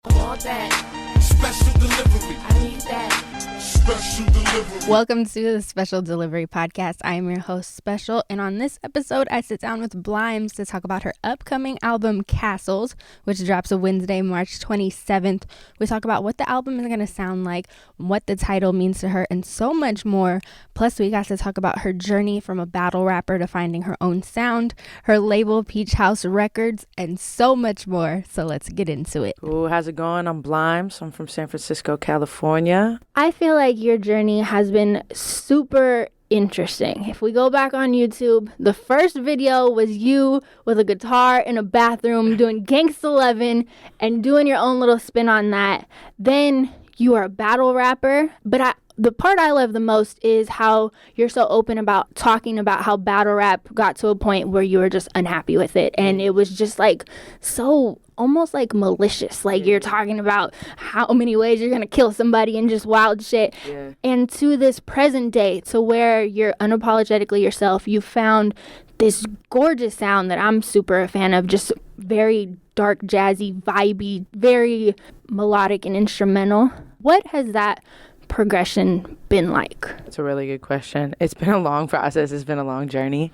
I want that. Special delivery. I need that. Special delivery. Welcome to the Special Delivery Podcast. I am your host, Special, and on this episode, I sit down with Blimes to talk about her upcoming album, Castles, which drops on Wednesday, March 27th. We talk about what the album is going to sound like, what the title means to her, and so much more. Plus, we got to talk about her journey from a battle rapper to finding her own sound, her label, Peach House Records, and so much more. So let's get into it. Ooh, how's it going? I'm Blimes. I'm from San Francisco, California. I feel like your journey has been super interesting. If we go back on YouTube, the first video was you with a guitar in a bathroom doing Gangsta 11 and doing your own little spin on that. Then you are a battle rapper, but the part I love the most is how you're so open about talking about how battle rap got to a point where you were just unhappy with it. And it was just like so almost like malicious. Like you're talking about how many ways you're going to kill somebody and just wild shit. Yeah. And to this present day, to where you're unapologetically yourself, you found this gorgeous sound that I'm super a fan of, just very dark, jazzy, vibey, very melodic and instrumental. What has that progression been like? It's a really good question. It's been a long process. It's been a long journey.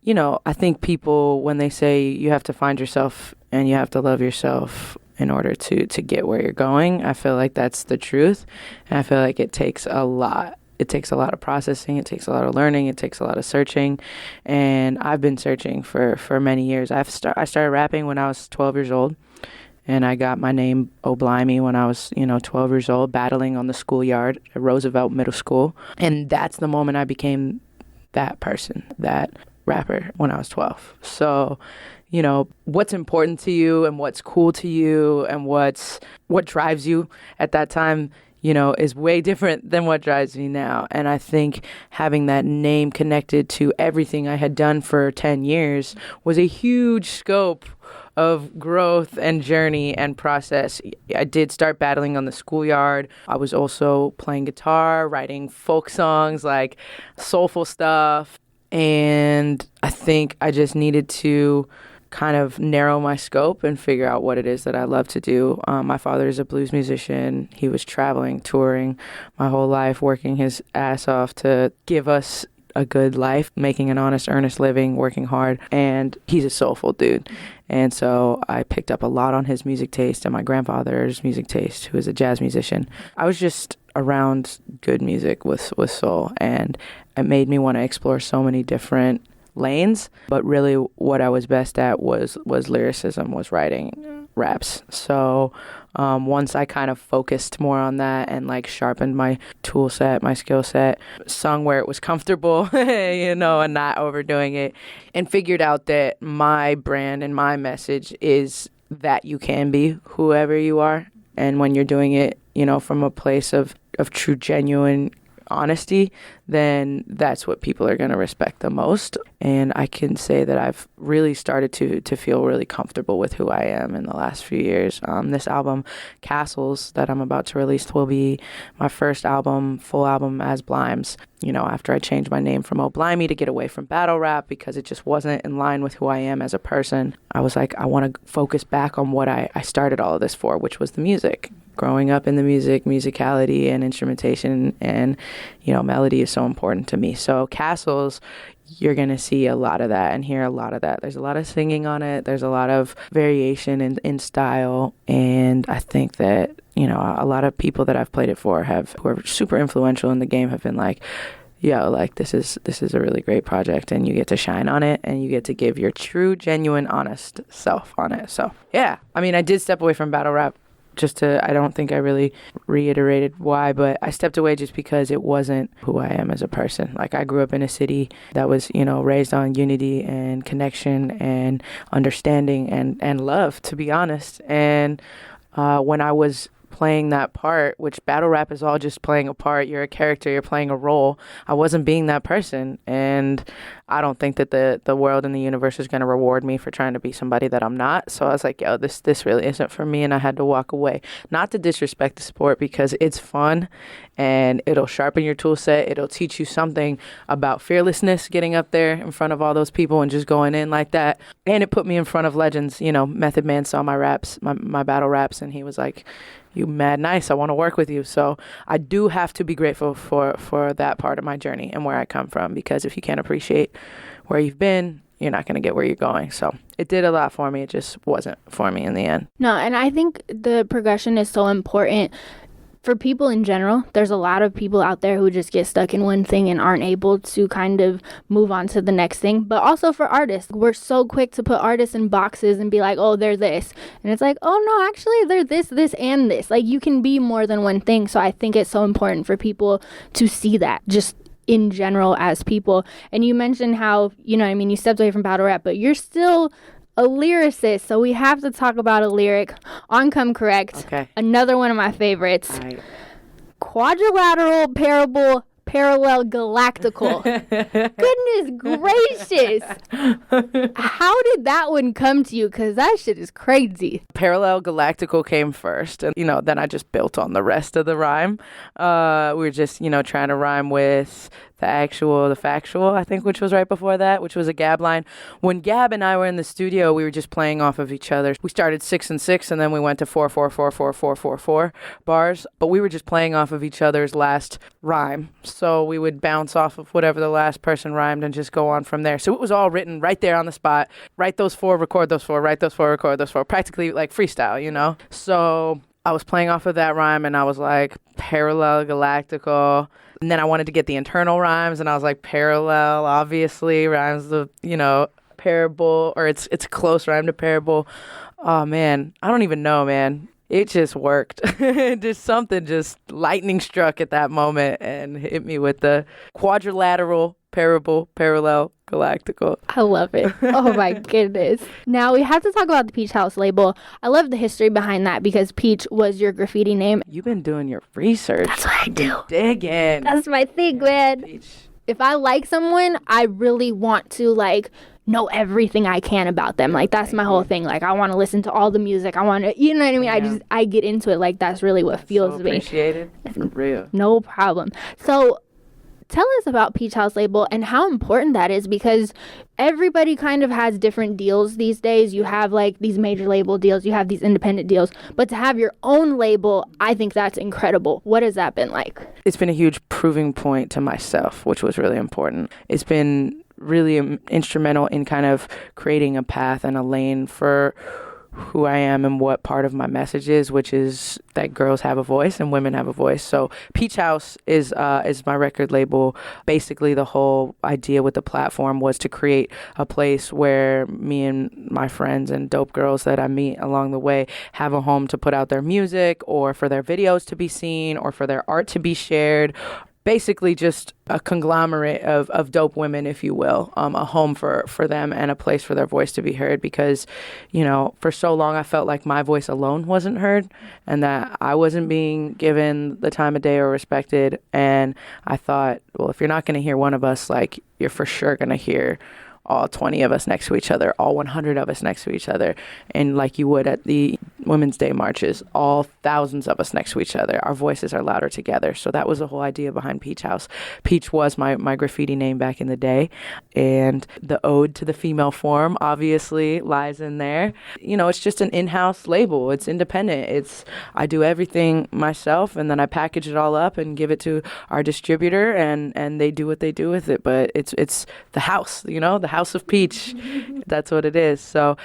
You know, I think people, when they say you have to find yourself and you have to love yourself in order to get where you're going, I feel like that's the truth. And I feel like it takes a lot. It takes a lot of processing. It takes a lot of learning. It takes a lot of searching. And I've been searching for many years. I started rapping when I was 12 years old. And I got my name, Blimey, when I was, 12 years old, battling on the schoolyard at Roosevelt Middle School. And that's the moment I became that person, that rapper, when I was 12. So, what's important to you and what's cool to you and what drives you at that time, is way different than what drives me now. And I think having that name connected to everything I had done for 10 years was a huge scope of growth and journey and process. I did start battling on the schoolyard. I was also playing guitar, writing folk songs, like soulful stuff. And I think I just needed to kind of narrow my scope and figure out what it is that I love to do. My father is a blues musician. He was traveling, touring my whole life, working his ass off to give us a good life, making an honest, earnest living, working hard. And he's a soulful dude. And so I picked up a lot on his music taste and my grandfather's music taste, who is a jazz musician. I was just around good music with soul, and it made me want to explore so many different lanes. But really what I was best at was lyricism, was writing raps. So once I kind of focused more on that and like sharpened my tool set, my skill set, sung where it was comfortable, and not overdoing it, and figured out that my brand and my message is that you can be whoever you are. And when you're doing it, from a place of true, genuine honesty, then that's what people are going to respect the most. And I can say that I've really started to feel really comfortable with who I am in the last few years. This album, Castles, that I'm about to release will be my first album, full album as Blimes. After I changed my name from Blimey to get away from battle rap because it just wasn't in line with who I am as a person, I was like, I want to focus back on what I started all of this for, which was the music. Growing up in the musicality and instrumentation and, melody is so important to me. So Castles, you're going to see a lot of that and hear a lot of that. There's a lot of singing on it. There's a lot of variation in style. And I think that, a lot of people that I've played it for who are super influential in the game have been like, yo, like this is a really great project, and you get to shine on it and you get to give your true, genuine, honest self on it. So yeah, I did step away from battle rap. I don't think I really reiterated why, but I stepped away just because it wasn't who I am as a person. Like, I grew up in a city that was, raised on unity and connection and understanding and love, to be honest. And when I was playing that part, which battle rap is all just playing a part. You're a character, you're playing a role. I wasn't being that person. And I don't think that the world and the universe is going to reward me for trying to be somebody that I'm not. So I was like, yo, this really isn't for me. And I had to walk away. Not to disrespect the sport, because it's fun and it'll sharpen your tool set. It'll teach you something about fearlessness, getting up there in front of all those people and just going in like that. And it put me in front of legends. You know, Method Man saw my raps, my battle raps, and he was like, you mad nice. I want to work with you. So I do have to be grateful for that part of my journey and where I come from, because if you can't appreciate where you've been, you're not going to get where you're going. So it did a lot for me. It just wasn't for me in the end. No, and I think the progression is so important for people in general. There's a lot of people out there who just get stuck in one thing and aren't able to kind of move on to the next thing. But also for artists, we're so quick to put artists in boxes and be like, oh, they're this. And it's like, oh, no, actually, they're this, and this. Like, you can be more than one thing. So I think it's so important for people to see that just in general as people. And you mentioned how, you know, I mean, you stepped away from battle rap, but you're still a lyricist, so we have to talk about a lyric on Come Correct. Okay. Another one of my favorites. All right. Quadrilateral, parable, parallel, galactical. Goodness gracious. How did that one come to you? Because that shit is crazy. Parallel galactical came first, and then I just built on the rest of the rhyme. We were just trying to rhyme with the factual, I think, which was right before that, which was a Gab line. When Gab and I were in the studio, we were just playing off of each other. We started 6 and 6, and then we went to 4 4 4 4 4 4 4 bars, but we were just playing off of each other's last rhyme. So we would bounce off of whatever the last person rhymed and just go on from there. So it was all written right there on the spot. Write those 4, record those 4, write those 4, record those 4. Practically like freestyle, So I was playing off of that rhyme, and I was like, parallel, galactical. And then I wanted to get the internal rhymes, and I was like, parallel, obviously, rhymes with, parable, or it's a close rhyme to parable. Oh, man, I don't even know, man. It just worked. Just lightning struck at that moment and hit me with the quadrilateral, parable, parallel, galactical. I love it. Oh my goodness. Now we have to talk about the Peach House label. I love the history behind that because Peach was your graffiti name. You've been doing your research. That's what I do. Digging. That's my thing, man. Peach. If I like someone, I really want to know everything I can about them. That's my whole thing. I want to listen to all the music. I want to, you know what I mean? Yeah. I get into it. That's really what fuels me. Appreciated. For real. No problem. So tell us about Peach House label and how important that is, because everybody kind of has different deals these days. You have these major label deals, you have these independent deals, but to have your own label, I think that's incredible. What has that been like? It's been a huge proving point to myself, which was really important. It's been really instrumental in kind of creating a path and a lane for who I am and what part of my message is, which is that girls have a voice and women have a voice. So Peach House is my record label. Basically, the whole idea with the platform was to create a place where me and my friends and dope girls that I meet along the way have a home to put out their music, or for their videos to be seen, or for their art to be shared. Basically just a conglomerate of dope women, if you will, a home for them and a place for their voice to be heard, because, for so long I felt like my voice alone wasn't heard and that I wasn't being given the time of day or respected. And I thought, well, if you're not going to hear one of us, you're for sure going to hear all 20 of us next to each other, all 100 of us next to each other. And like you would at the Women's Day marches, all thousands of us next to each other. Our voices are louder together. So that was the whole idea behind Peach House. Peach was my graffiti name back in the day. And the ode to the female form obviously lies in there. It's just an in-house label. It's independent. I do everything myself, and then I package it all up and give it to our distributor, and they do what they do with it. But it's the house, the House of Peach. That's what it is. So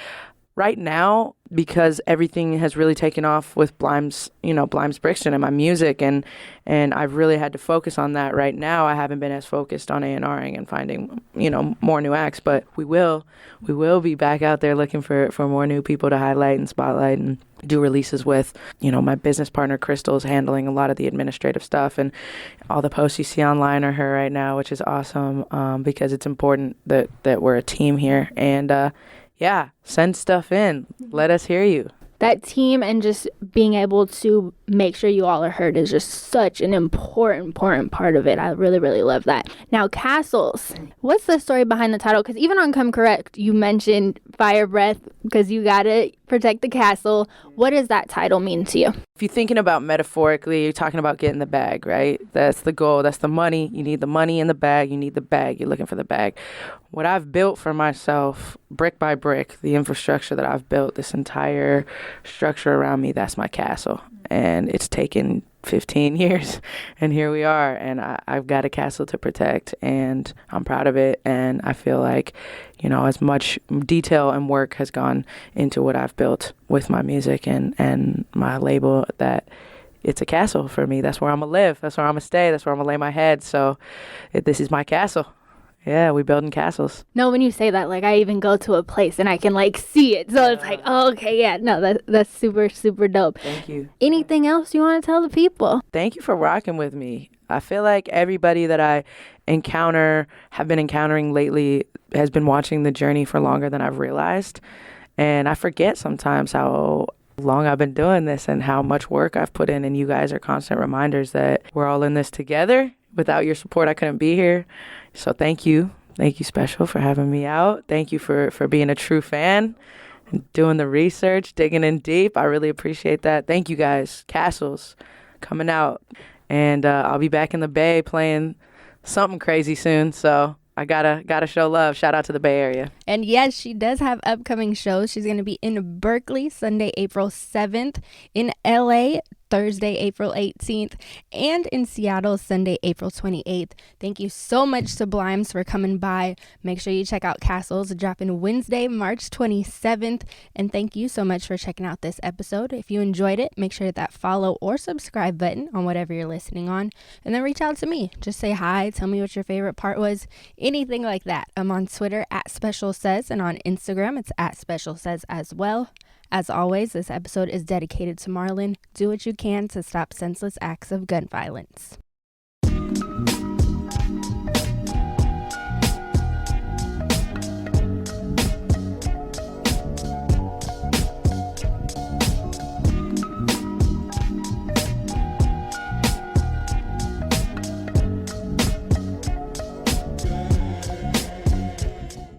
right now, because everything has really taken off with Blimes, Blimes Brixton and my music, and I've really had to focus on that right now. I haven't been as focused on A&Ring and finding, more new acts, but we will be back out there looking for more new people to highlight and spotlight and do releases with. My business partner Crystal is handling a lot of the administrative stuff, and all the posts you see online are her right now, which is awesome, because it's important that we're a team here. And yeah, send stuff in. Let us hear you. That team and just being able to make sure you all are heard is just such an important part of it. I really, really love that. Now, Castles. What's the story behind the title? Because even on Come Correct, you mentioned fire breath because you got to protect the castle. What does that title mean to you? If you're thinking about metaphorically, you're talking about getting the bag, right? That's the goal. That's the money. You need the money in the bag. You need the bag. You're looking for the bag. What I've built for myself, brick by brick, the infrastructure that I've built, this entire structure around me, that's my castle. And it's taken 15 years, and here we are, and I've got a castle to protect, and I'm proud of it, and I feel like, as much detail and work has gone into what I've built with my music and my label that it's a castle for me. That's where I'm gonna live. That's where I'm gonna stay. That's where I'm gonna lay my head. So this is my castle. Yeah, we building castles. No, when you say that, I even go to a place and I can see it. So it's oh, okay, yeah, no, that's super, super dope. Thank you. Anything else you want to tell the people? Thank you for rocking with me. I feel like everybody that I have been encountering lately has been watching the journey for longer than I've realized. And I forget sometimes how long I've been doing this and how much work I've put in. And you guys are constant reminders that we're all in this together. Without your support, I couldn't be here. So thank you. Thank you, Special, for having me out. Thank you for being a true fan and doing the research, digging in deep. I really appreciate that. Thank you, guys. Castles coming out. And I'll be back in the Bay playing something crazy soon. So I gotta show love. Shout out to the Bay Area. And yes, she does have upcoming shows. She's going to be in Berkeley Sunday, April 7th, in LA Thursday, April 18th, and in Seattle Sunday, April 28th. Thank you so much to Blimes for coming by. Make sure you check out Castles dropping Wednesday, March 27th. And thank you so much for checking out this episode. If you enjoyed it, make sure to hit that follow or subscribe button on whatever you're listening on, and then reach out to me. Just say hi, tell me what your favorite part was, anything like that. I'm on Twitter at SpecialSays, and on Instagram it's at SpecialSays as well. As always, this episode is dedicated to Marlon. Do what you can to stop senseless acts of gun violence.